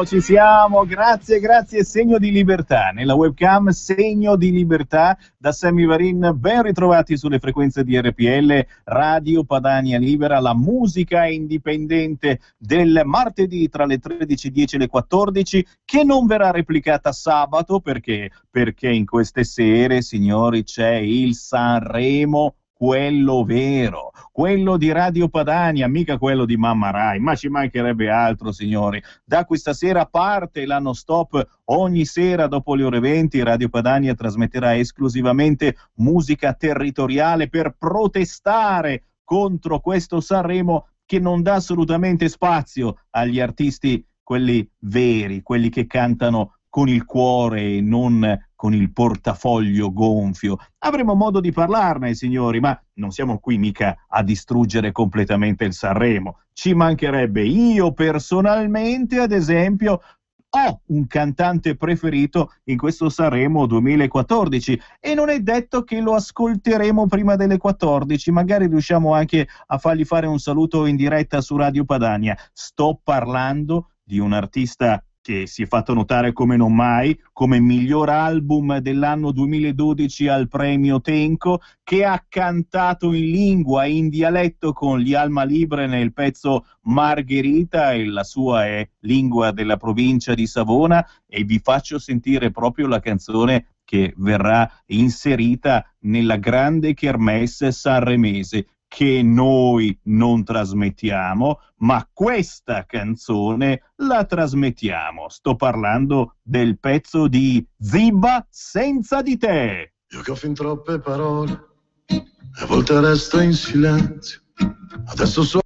ci siamo, grazie, grazie, segno di libertà, nella webcam segno di libertà da Sammy Varin, ben ritrovati sulle frequenze di RPL, Radio Padania Libera, la musica indipendente del martedì tra le 13.10 e le 14, che non verrà replicata sabato, perché in queste sere, signori, c'è il Sanremo, quello vero, quello di Radio Padania, mica quello di Mamma Rai, ma ci mancherebbe altro, signori. Da questa sera parte l'anno stop, ogni sera dopo le ore 20 Radio Padania trasmetterà esclusivamente musica territoriale per protestare contro questo Sanremo che non dà assolutamente spazio agli artisti, quelli veri, quelli che cantano con il cuore e non con il portafoglio gonfio. Avremo modo di parlarne, signori, ma non siamo qui mica a distruggere completamente il Sanremo. Ci mancherebbe. Io personalmente, ad esempio, ho un cantante preferito in questo Sanremo 2014 e non è detto che lo ascolteremo prima delle 14, magari riusciamo anche a fargli fare un saluto in diretta su Radio Padania. Sto parlando di un artista che si è fatto notare come non mai, come miglior album dell'anno 2012 al premio Tenco, che ha cantato in lingua e in dialetto con gli Alma Libre nel pezzo Margherita, e la sua è lingua della provincia di Savona, e vi faccio sentire proprio la canzone che verrà inserita nella grande kermesse sanremese, che noi non trasmettiamo, ma questa canzone la trasmettiamo. Sto parlando del pezzo di Zibba Senza di te. Io che ho fin troppe parole e a volte resto in silenzio. Adesso so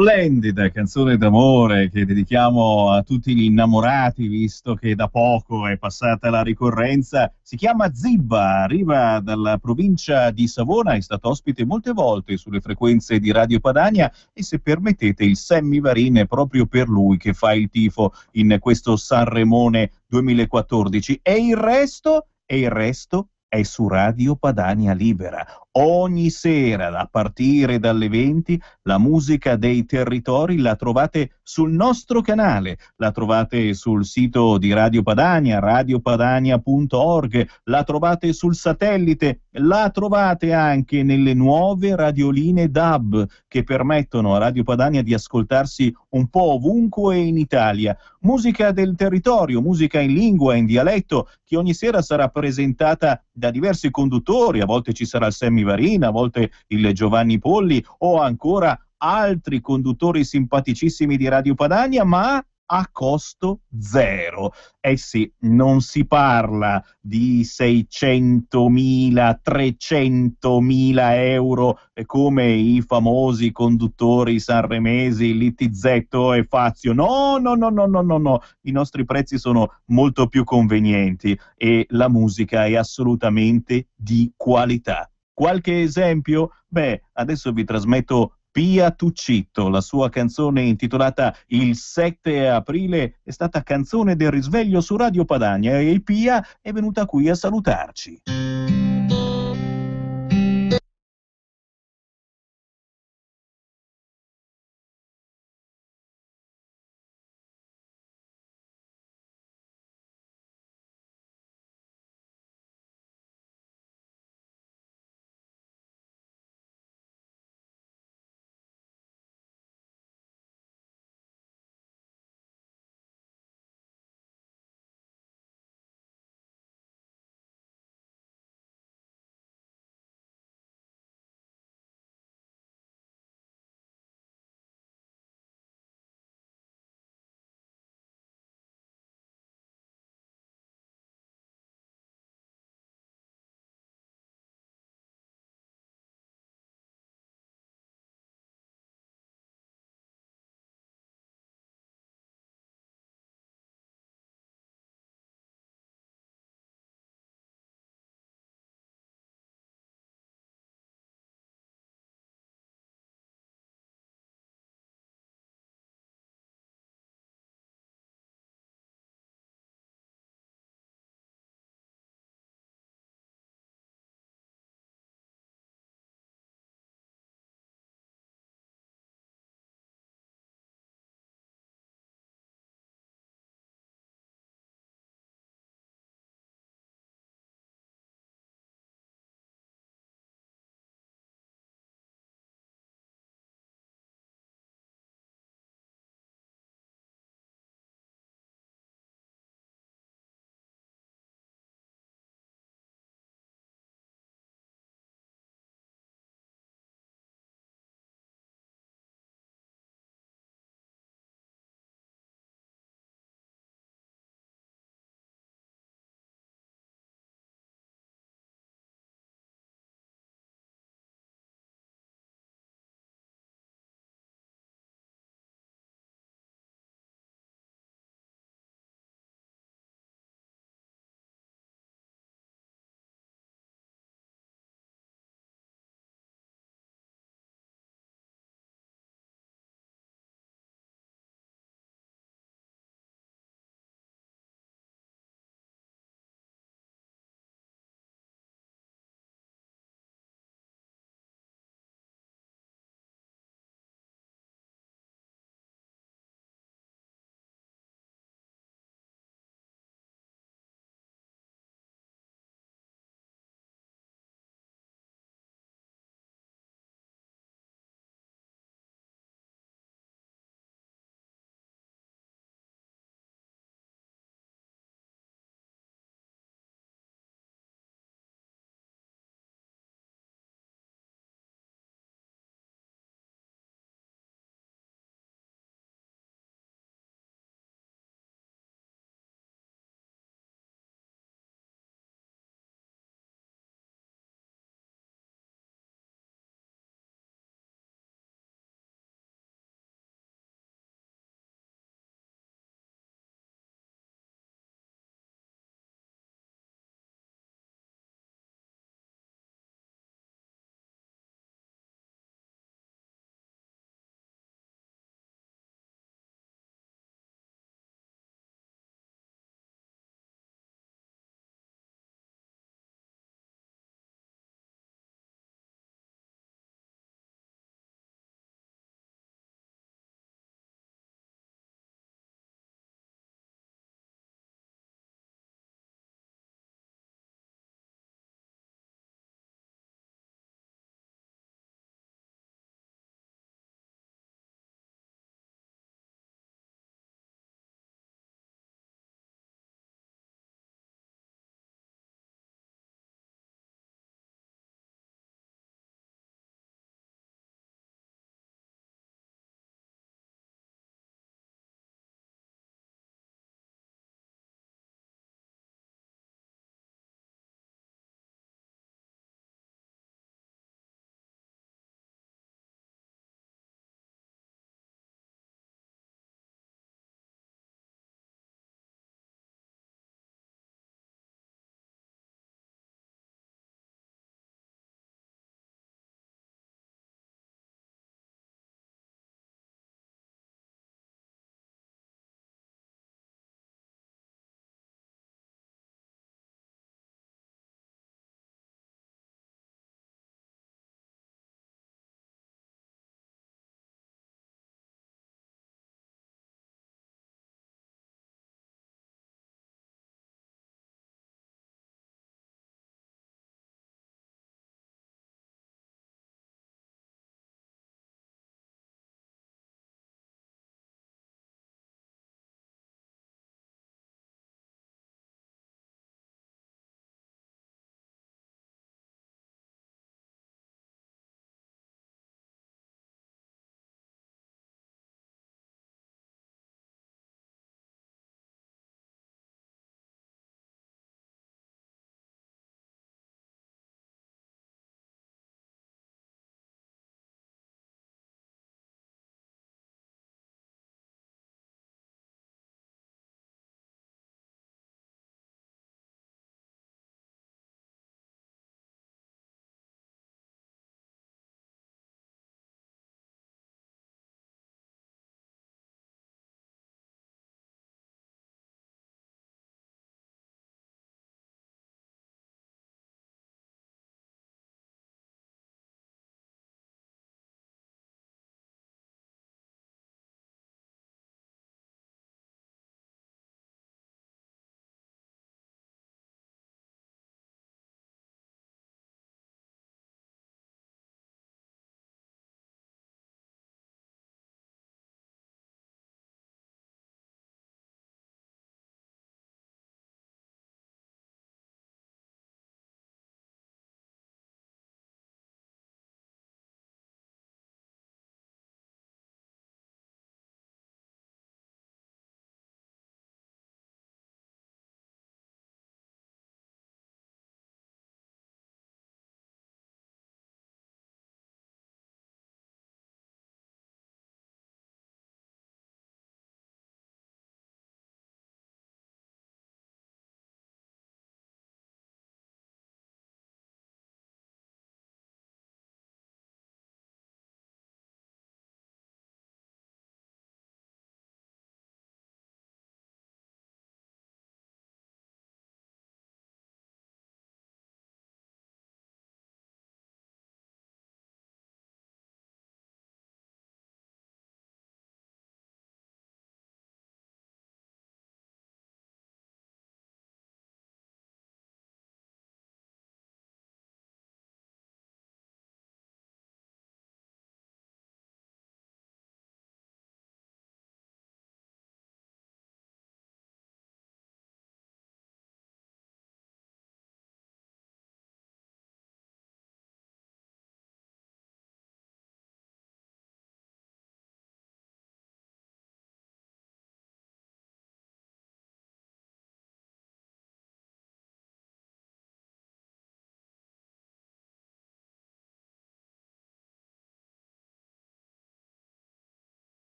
splendida canzone d'amore che dedichiamo a tutti gli innamorati, visto che da poco è passata la ricorrenza. Si chiama Zibba, arriva dalla provincia di Savona, è stato ospite molte volte sulle frequenze di Radio Padania e se permettete il Sammy Varin è proprio per lui che fa il tifo in questo Sanremone 2014 e il resto è su Radio Padania Libera. Ogni sera, a partire dalle 20, la musica dei territori la trovate sul nostro canale, la trovate sul sito di Radio Padania, radiopadania.org, la trovate sul satellite, la trovate anche nelle nuove radioline DAB che permettono a Radio Padania di ascoltarsi un po' ovunque in Italia. Musica del territorio, musica in lingua, in dialetto, che ogni sera sarà presentata da diversi conduttori, a volte ci sarà il Sammy Varin, a volte il Giovanni Polli o ancora altri conduttori simpaticissimi di Radio Padania, ma a costo zero. Eh sì, non si parla di 600.000, 300.000 euro come i famosi conduttori sanremesi Littizzetto e Fazio. No, no, no, no, no, no, no. I nostri prezzi sono molto più convenienti e la musica è assolutamente di qualità. Qualche esempio? Beh, adesso vi trasmetto Pia Tuccitto, la sua canzone intitolata Il 7 aprile è stata canzone del risveglio su Radio Padania e Pia è venuta qui a salutarci.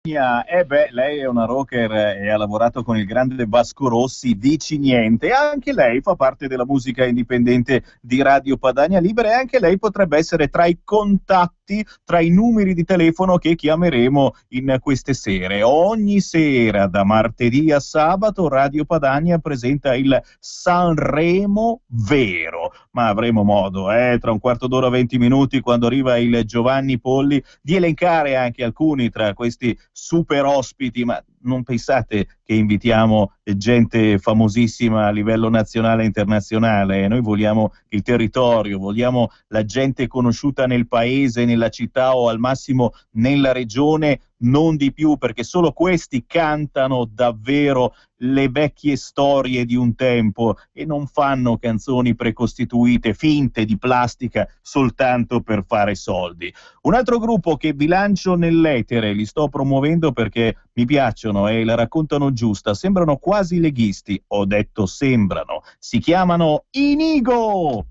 Lei è una rocker e ha lavorato con il grande Vasco Rossi, dici niente. Anche lei fa parte della musica indipendente di Radio Padania Libera e anche lei potrebbe essere tra i contatti, tra i numeri di telefono che chiameremo in queste sere. Ogni sera, da martedì a sabato, Radio Padania presenta il Sanremo Vero. Ma avremo modo, tra un quarto d'ora, 20 minuti, quando arriva il Giovanni Polli, di elencare anche alcuni tra questi super ospiti, ma non pensate che invitiamo gente famosissima a livello nazionale e internazionale. Noi vogliamo il territorio, vogliamo la gente conosciuta nel paese, nella città o al massimo nella regione, non di più, perché solo questi cantano davvero le vecchie storie di un tempo e non fanno canzoni precostituite, finte di plastica soltanto per fare soldi. Un altro gruppo che vi lancio nell'etere, li sto promuovendo perché mi piacciono e la raccontano giusta, sembrano quasi leghisti, ho detto sembrano, si chiamano Inigo!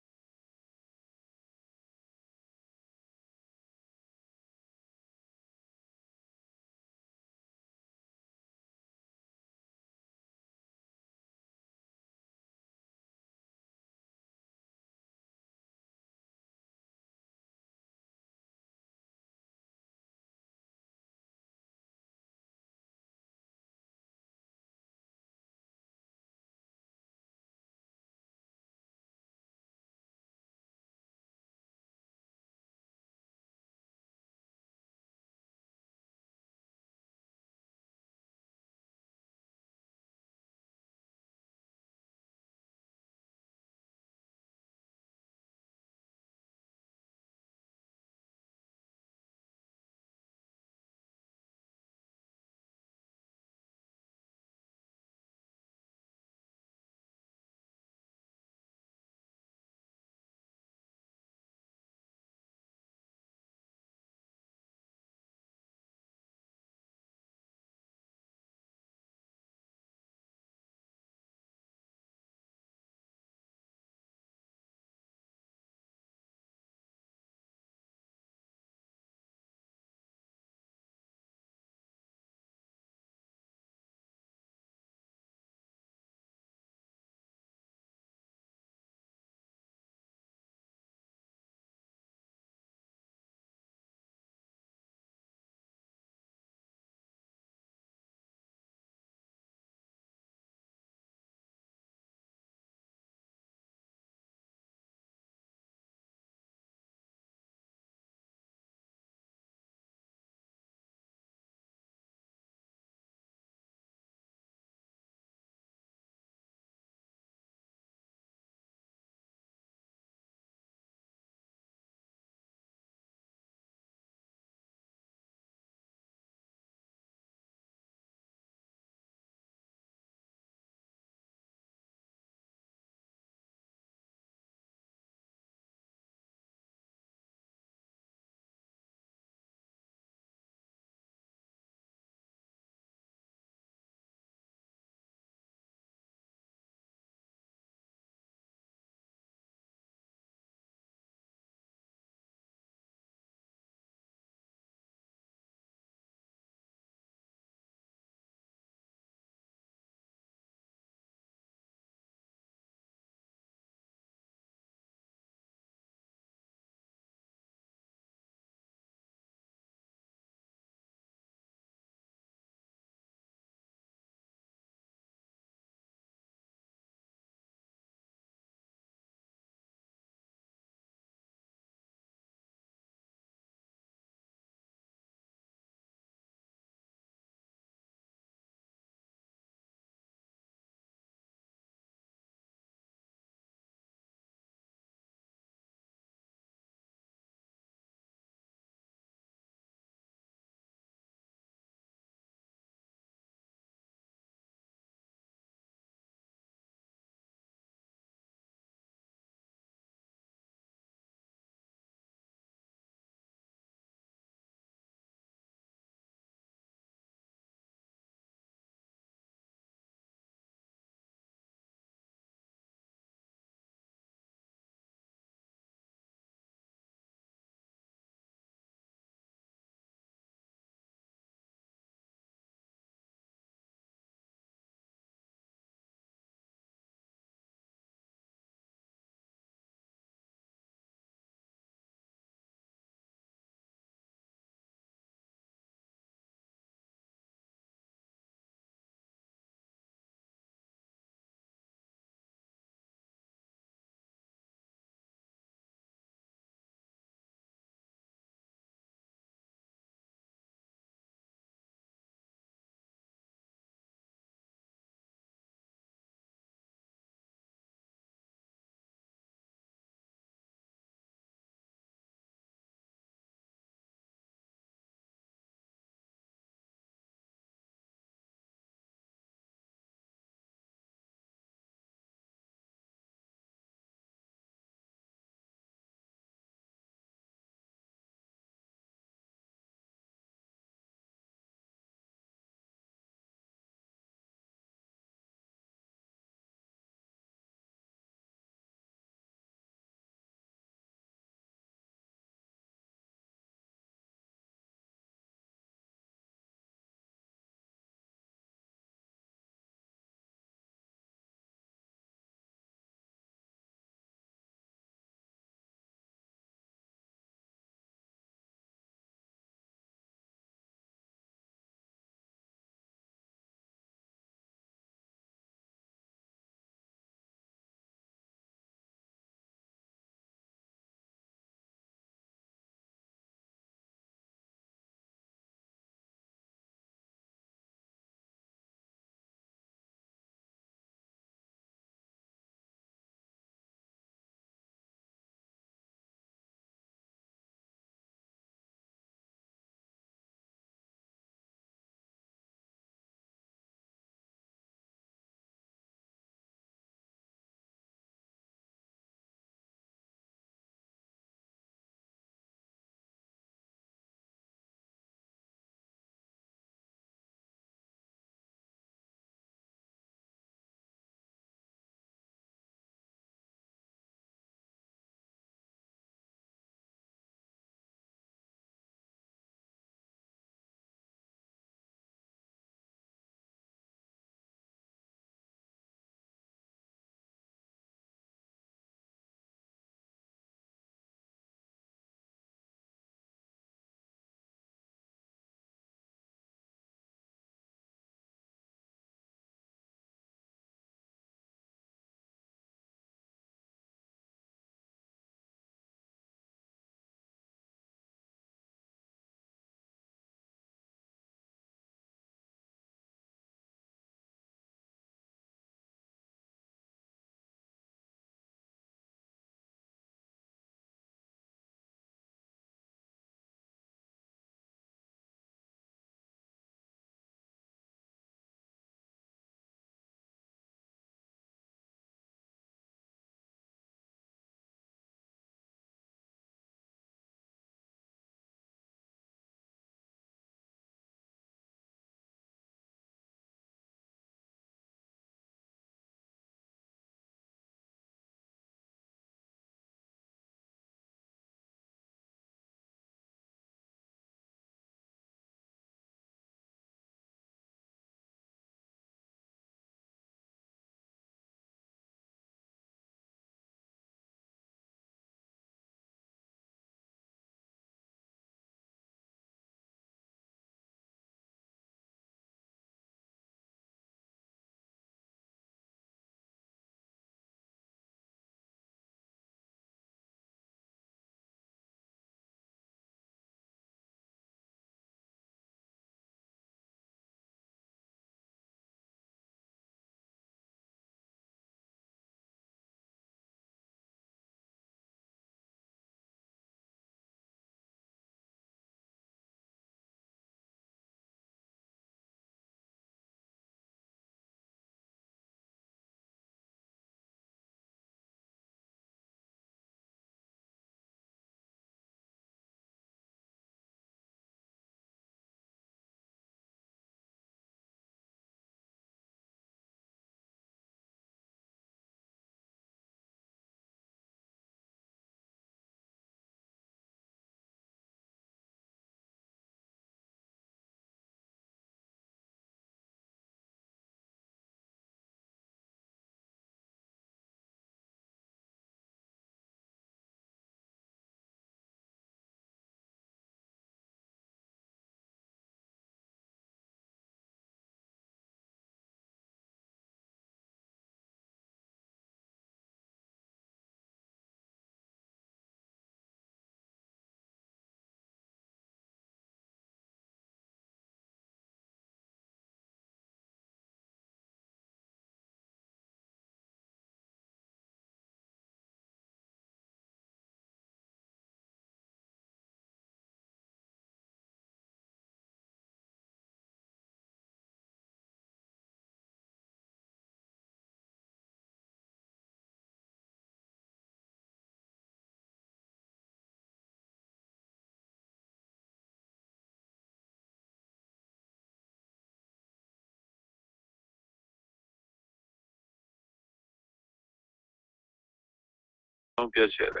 Un piacere.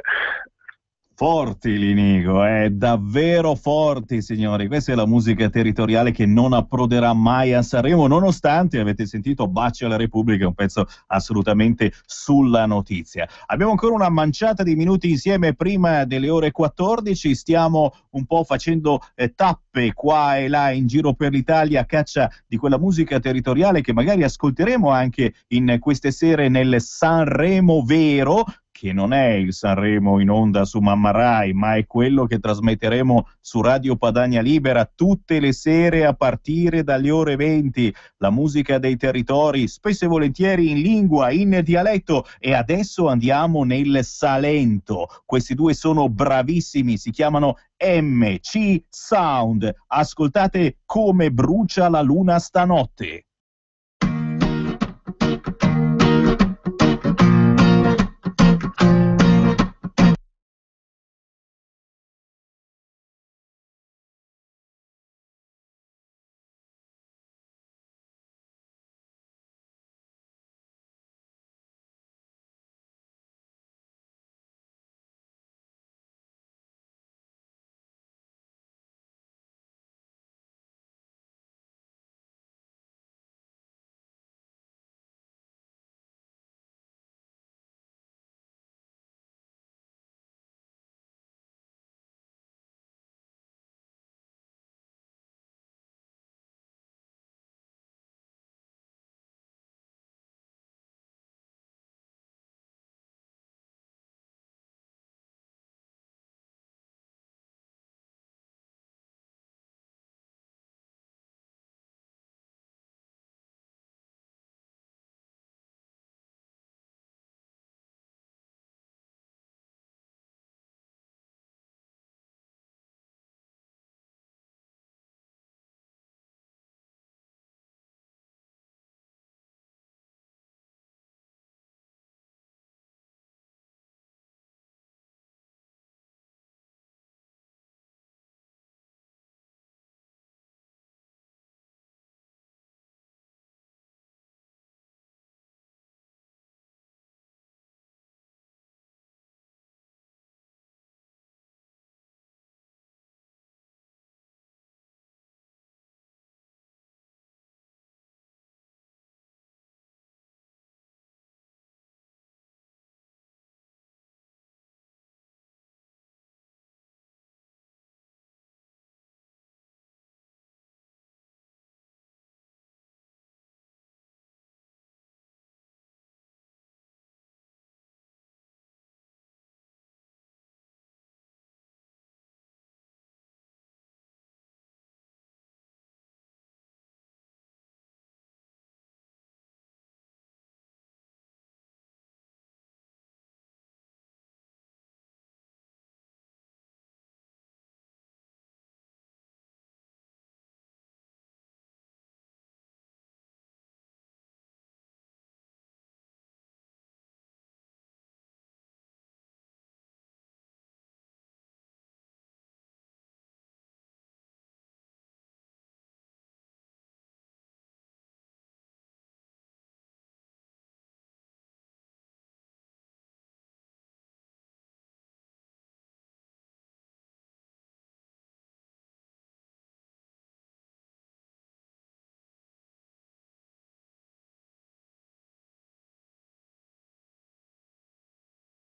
Forti Linigo, davvero forti signori, questa è la musica territoriale che non approderà mai a Sanremo, nonostante, avete sentito, Baci alla Repubblica, un pezzo assolutamente sulla notizia. Abbiamo ancora una manciata di minuti insieme prima delle ore 14, stiamo un po' facendo tappe qua e là in giro per l'Italia a caccia di quella musica territoriale che magari ascolteremo anche in queste sere nel Sanremo vero, che non è il Sanremo in onda su Mamma Rai, ma è quello che trasmetteremo su Radio Padania Libera tutte le sere a partire dalle ore 20. La musica dei territori, spesso e volentieri in lingua, in dialetto, e adesso andiamo nel Salento. Questi due sono bravissimi, si chiamano MC Sound. Ascoltate Come brucia la luna stanotte.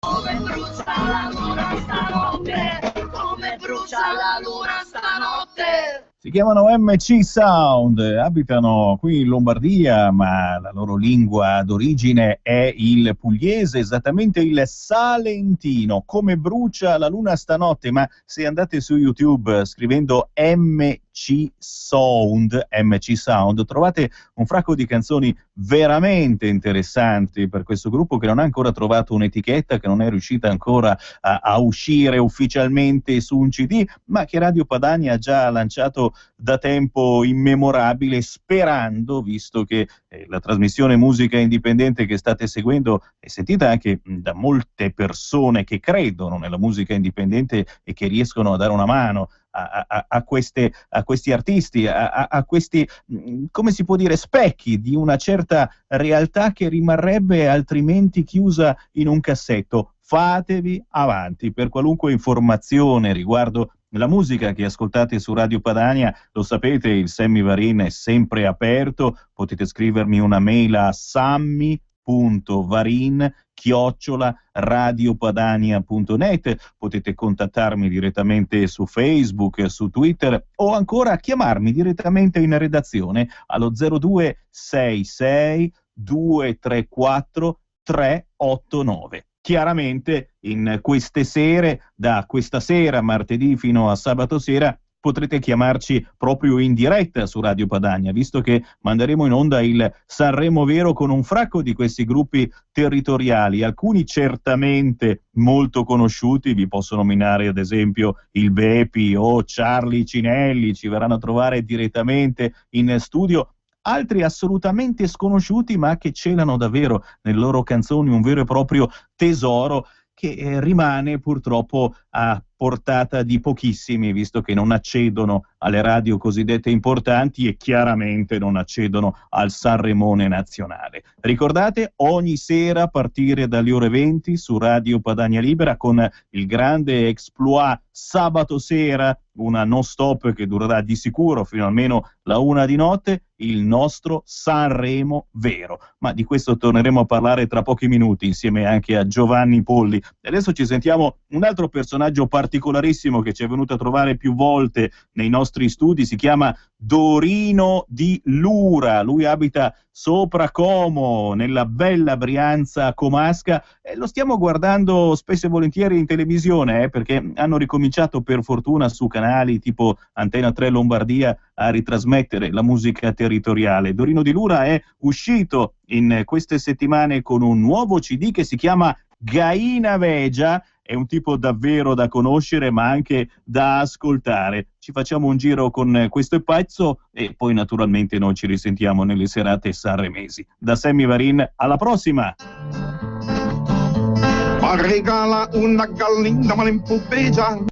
Come brucia la luna stanotte, come brucia la luna stanotte. Si chiamano MC Sound, abitano qui in Lombardia, ma la loro lingua d'origine è il pugliese, esattamente il salentino. Come brucia la luna stanotte, ma se andate su YouTube scrivendo MC Sound, trovate un fracco di canzoni veramente interessanti per questo gruppo che non ha ancora trovato un'etichetta, che non è riuscita ancora a uscire ufficialmente su un CD, ma che Radio Padania ha già lanciato da tempo immemorabile, sperando, visto che la trasmissione musica indipendente che state seguendo è sentita anche da molte persone che credono nella musica indipendente e che riescono a dare una mano a questi artisti, a questi, come si può dire, specchi di una certa realtà che rimarrebbe altrimenti chiusa in un cassetto. fatevi avanti. Per qualunque informazione riguardo la musica che ascoltate su Radio Padania, lo sapete, il Semivarin è sempre aperto, potete scrivermi una mail a sammy.varin@radiopadania.net, potete contattarmi direttamente su Facebook, su Twitter o ancora chiamarmi direttamente in redazione allo 0266 234 389. Chiaramente in queste sere, da questa sera, martedì fino a sabato sera, potrete chiamarci proprio in diretta su Radio Padania, visto che manderemo in onda il Sanremo Vero con un fracco di questi gruppi territoriali, alcuni certamente molto conosciuti, vi posso nominare ad esempio il Bepi o Charlie Cinelli, ci verranno a trovare direttamente in studio, altri assolutamente sconosciuti ma che celano davvero nelle loro canzoni un vero e proprio tesoro che rimane purtroppo a portata di pochissimi, visto che non accedono alle radio cosiddette importanti e chiaramente non accedono al Sanremone nazionale. Ricordate, ogni sera a partire dalle ore 20 su Radio Padania Libera con il grande exploit sabato sera, una non stop che durerà di sicuro fino almeno la 1 di notte, il nostro Sanremo Vero. Ma di questo torneremo a parlare tra pochi minuti insieme anche a Giovanni Polli. E adesso ci sentiamo un altro personaggio particolarissimo che ci è venuto a trovare più volte nei nostri studi, si chiama Dorino di Lura, lui abita sopra Como, nella bella Brianza comasca, e lo stiamo guardando spesso e volentieri in televisione, perché hanno ricominciato per fortuna su canali tipo Antena 3 Lombardia a ritrasmettere la musica territoriale. Dorino di Lura è uscito in queste settimane con un nuovo CD che si chiama Gaina Vegia, è un tipo davvero da conoscere ma anche da ascoltare. Ci facciamo un giro con questo pezzo e poi naturalmente noi ci risentiamo nelle serate sanremesi. Da Sammy Varin, alla prossima! Ma regala una gallina ma l'impupeggia